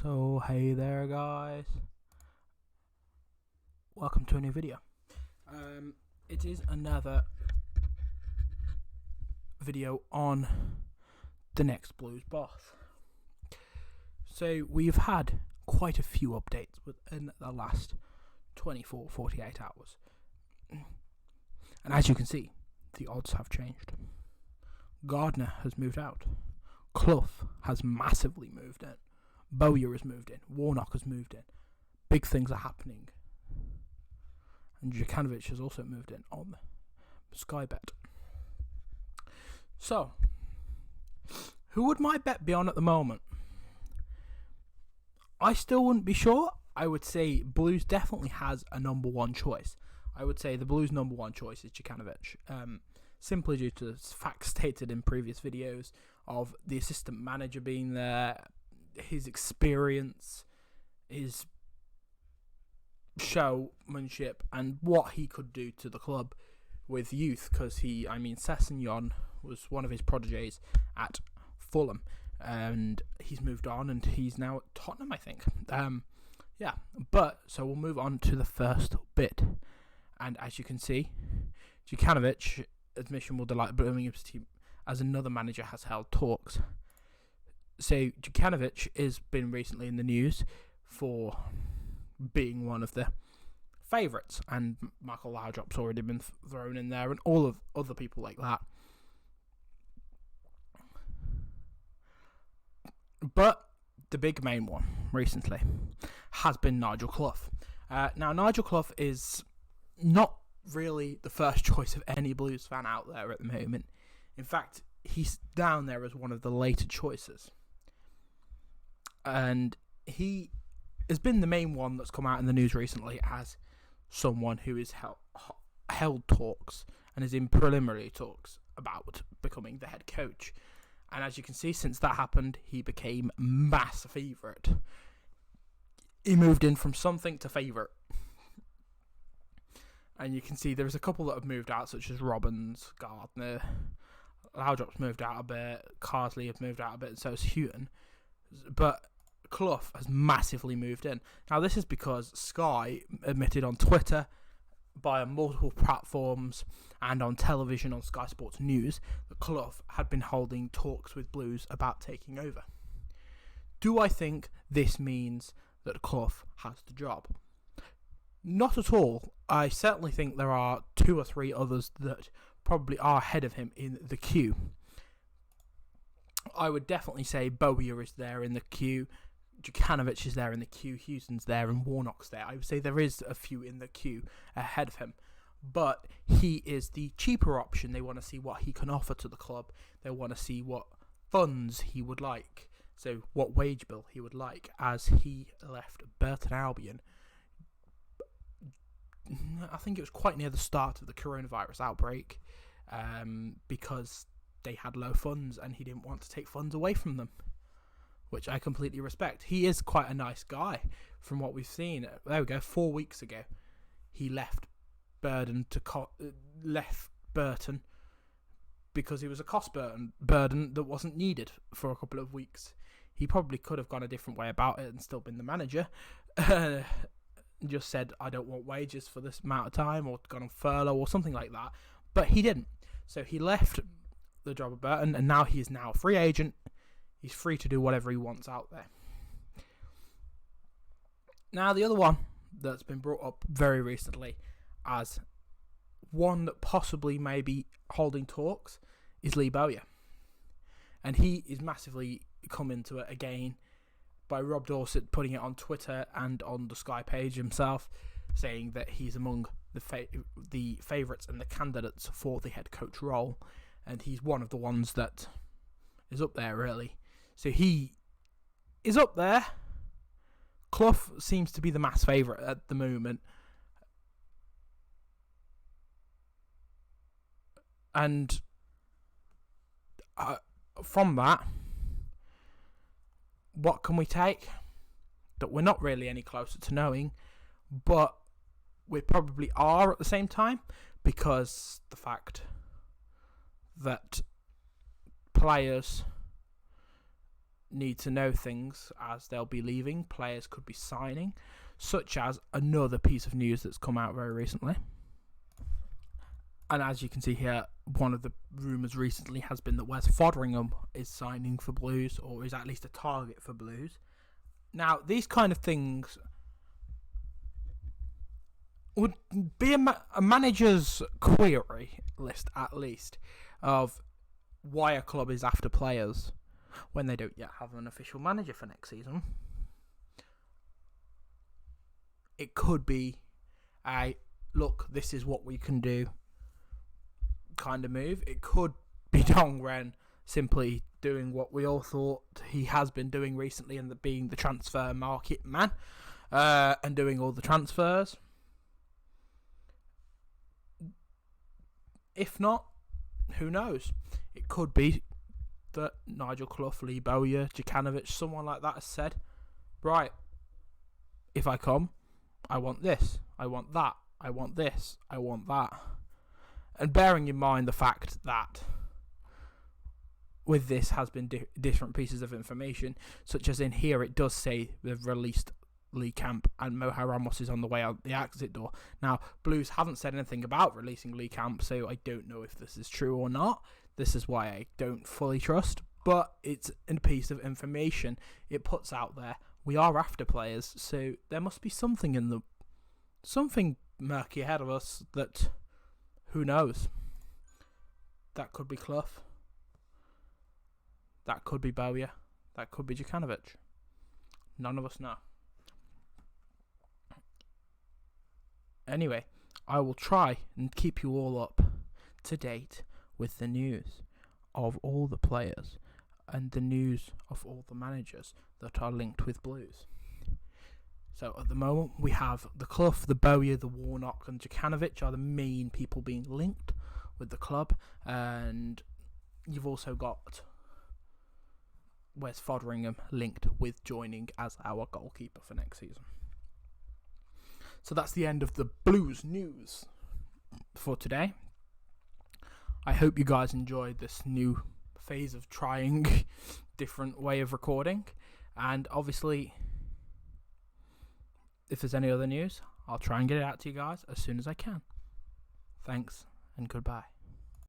So hey there guys, welcome to a new video. It is another video on the next Blues boss. So we've had quite a few updates within the last 48 hours, and as you can see, the odds have changed. Gardner has moved out, Clough has massively moved in, Bowyer has moved in, Warnock has moved in. Big things are happening. And Jokanovic has also moved in on Sky Bet. So, who would my bet be on at the moment? I still wouldn't be sure. I would say Blues definitely has a number one choice. I would say the Blues' number one choice is Jokanovic. Simply due to the facts stated in previous videos of the assistant manager being there, his experience, his showmanship, and what he could do to the club with youth. Because Sessegnon was one of his prodigies at Fulham, and he's moved on, and he's now at Tottenham, I think. So we'll move on to the first bit, and as you can see, Jokanovic admission will delight Birmingham's team as another manager has held talks. So Jokanovic has been recently in the news for being one of the favourites, and Michael Laudrup's already been thrown in there, and all of other people like that. But the big main one recently has been Nigel Clough. Now Nigel Clough is not really the first choice of any Blues fan out there at the moment. In fact, he's down there as one of the later choices. And he has been the main one that's come out in the news recently as someone who is held talks and is in preliminary talks about becoming the head coach. And as you can see, since that happened, he became mass favourite. He moved in from something to favourite. And you can see there's a couple that have moved out, such as Robbins, Gardner, Laudrup's moved out a bit, Carsley have moved out a bit, and so has Houghton. But Clough has massively moved in. Now, this is because Sky admitted on Twitter, via multiple platforms, and on television on Sky Sports News, that Clough had been holding talks with Blues about taking over. Do I think this means that Clough has the job? Not at all. I certainly think there are 2 or 3 others that probably are ahead of him in the queue. I would definitely say Bowyer is there in the queue, Jokanovic is there in the queue, Houghton's there, and Warnock's there. I would say there is a few in the queue ahead of him. But he is the cheaper option. They want to see what he can offer to the club. They want to see what funds he would like. So what wage bill he would like as he left Burton Albion. I think it was quite near the start of the coronavirus outbreak, because they had low funds and he didn't want to take funds away from them, which I completely respect. He is quite a nice guy from what we've seen. There we go, 4 weeks ago, he left Burton because he was a cost burden that wasn't needed for a couple of weeks. He probably could have gone a different way about it and still been the manager. Just said, I don't want wages for this amount of time, or gone on furlough or something like that. But he didn't. So he left the job of Burton, and now he is now a free agent. He's free to do whatever he wants out there. Now, the other one that's been brought up very recently as one that possibly may be holding talks is Lee Bowyer. And he is massively come into it again by Rob Dorset putting it on Twitter and on the Sky page himself, saying that he's among the favourites and the candidates for the head coach role. And he's one of the ones that is up there, really. So he is up there. Clough seems to be the mass favourite at the moment. And from that, what can we take? That we're not really any closer to knowing, but we probably are at the same time, because the fact that players need to know things as they'll be leaving. Players could be signing, such as another piece of news that's come out very recently. And as you can see here, one of the rumours recently has been that Fotheringham is signing for Blues, or is at least a target for Blues. Now, these kind of things would be a manager's query list, at least, of why a club is after players when they don't yet have an official manager for next season. It could be a, look, this is what we can do kind of move. It could be Dongren simply doing what we all thought he has been doing recently, and being the transfer market man, and doing all the transfers. If not, who knows? It could be that Nigel Clough, Lee Bowyer, Jokanovic, someone like that has said, right, if I come, I want this, I want that, I want this, I want that. And bearing in mind the fact that with this has been different pieces of information, such as in here it does say they've released Lee Camp and Moha Ramos is on the way out the exit door. Now, Blues haven't said anything about releasing Lee Camp, so I don't know if this is true or not. This is why I don't fully trust, but it's a piece of information it puts out there. We are after players, so there must be something something murky ahead of us that, who knows? That could be Clough. That could be Bowyer. That could be Jokanovic. None of us know. Anyway, I will try and keep you all up to date with the news of all the players and the news of all the managers that are linked with Blues. So at the moment we have the Clough, the Bowyer, the Warnock and Jokanovic are the main people being linked with the club, and you've also got Fotheringham linked with joining as our goalkeeper for next season. So that's the end of the Blues news for today. I hope you guys enjoyed this new phase of trying different way of recording, and obviously if there's any other news, I'll try and get it out to you guys as soon as I can. Thanks and goodbye.